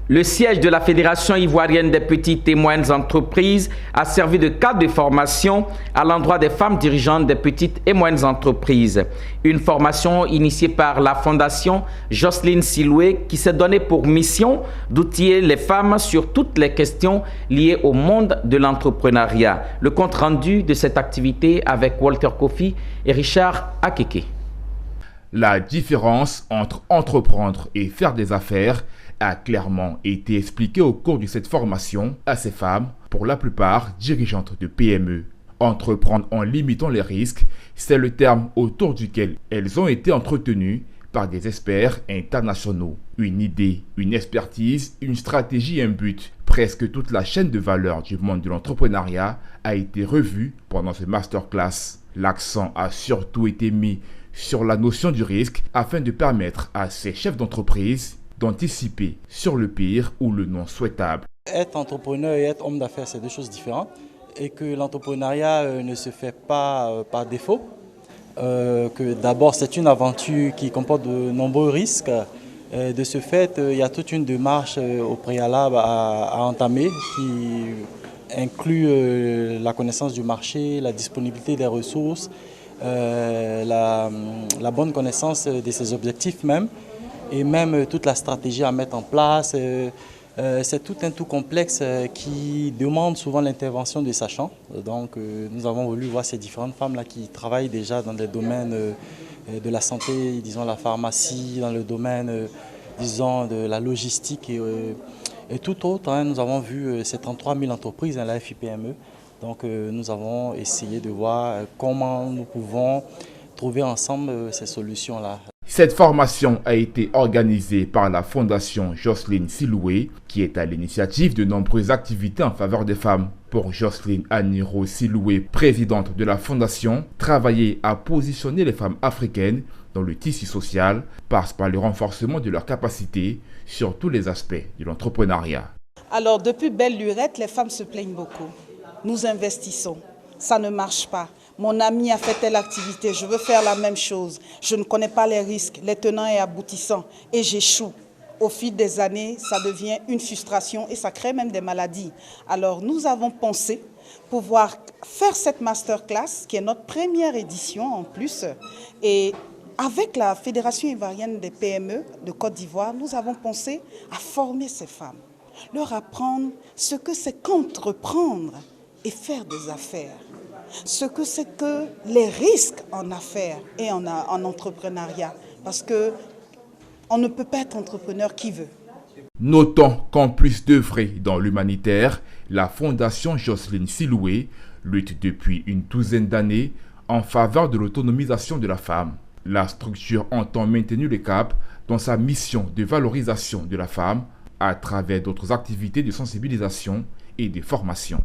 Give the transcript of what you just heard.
Le siège de la Fédération ivoirienne des petites et moyennes entreprises a servi de cadre de formation à l'endroit des femmes dirigeantes des petites et moyennes entreprises. Une formation initiée par la Fondation Jocelyne Siloué qui s'est donnée pour mission d'outiller les femmes sur toutes les questions liées au monde de l'entrepreneuriat. Le compte rendu de cette activité avec Walter Kofi et Richard Akeke. La différence entre entreprendre et faire des affaires a clairement été expliquée au cours de cette formation à ces femmes, pour la plupart dirigeantes de PME. Entreprendre en limitant les risques, c'est le terme autour duquel elles ont été entretenues par des experts internationaux. Une idée, une expertise, une stratégie et un but. Presque toute la chaîne de valeur du monde de l'entrepreneuriat a été revue pendant ce masterclass. L'accent a surtout été mis sur la notion du risque afin de permettre à ces chefs d'entreprise d'anticiper sur le pire ou le non souhaitable. Être entrepreneur et être homme d'affaires, c'est deux choses différentes et que l'entrepreneuriat ne se fait pas par défaut. Que d'abord, c'est une aventure qui comporte de nombreux risques. De ce fait, il y a toute une démarche au préalable à entamer qui inclut la connaissance du marché, la disponibilité des ressources, la bonne connaissance de ses objectifs même, et même toute la stratégie à mettre en place. C'est tout un tout complexe qui demande souvent l'intervention des sachants. Donc nous avons voulu voir ces différentes femmes-là qui travaillent déjà dans des domaines de la santé, disons la pharmacie, dans le domaine disons de la logistique et tout autre. Nous avons vu ces 33 000 entreprises, la FIPME. Donc nous avons essayé de voir comment nous pouvons trouver ensemble ces solutions-là. Cette formation a été organisée par la Fondation Jocelyne Siloué, qui est à l'initiative de nombreuses activités en faveur des femmes. Pour Jocelyne Aniro Siloué, présidente de la Fondation, travailler à positionner les femmes africaines dans le tissu social passe par le renforcement de leurs capacités sur tous les aspects de l'entrepreneuriat. Alors depuis belle lurette, les femmes se plaignent beaucoup. Nous investissons, ça ne marche pas. Mon ami a fait telle activité, je veux faire la même chose. Je ne connais pas les risques, les tenants et aboutissants et j'échoue. Au fil des années, ça devient une frustration et ça crée même des maladies. Alors nous avons pensé pouvoir faire cette masterclass, qui est notre première édition en plus. Et avec la Fédération ivoirienne des PME de Côte d'Ivoire, nous avons pensé à former ces femmes, leur apprendre ce que c'est qu'entreprendre et faire des affaires. Ce que c'est que les risques en affaires et en entrepreneuriat. Parce qu'on ne peut pas être entrepreneur qui veut. Notons qu'en plus d'œuvrer dans l'humanitaire, la Fondation Jocelyne Siloué lutte depuis une douzaine d'années en faveur de l'autonomisation de la femme. La structure entend maintenir le cap dans sa mission de valorisation de la femme à travers d'autres activités de sensibilisation et de formation.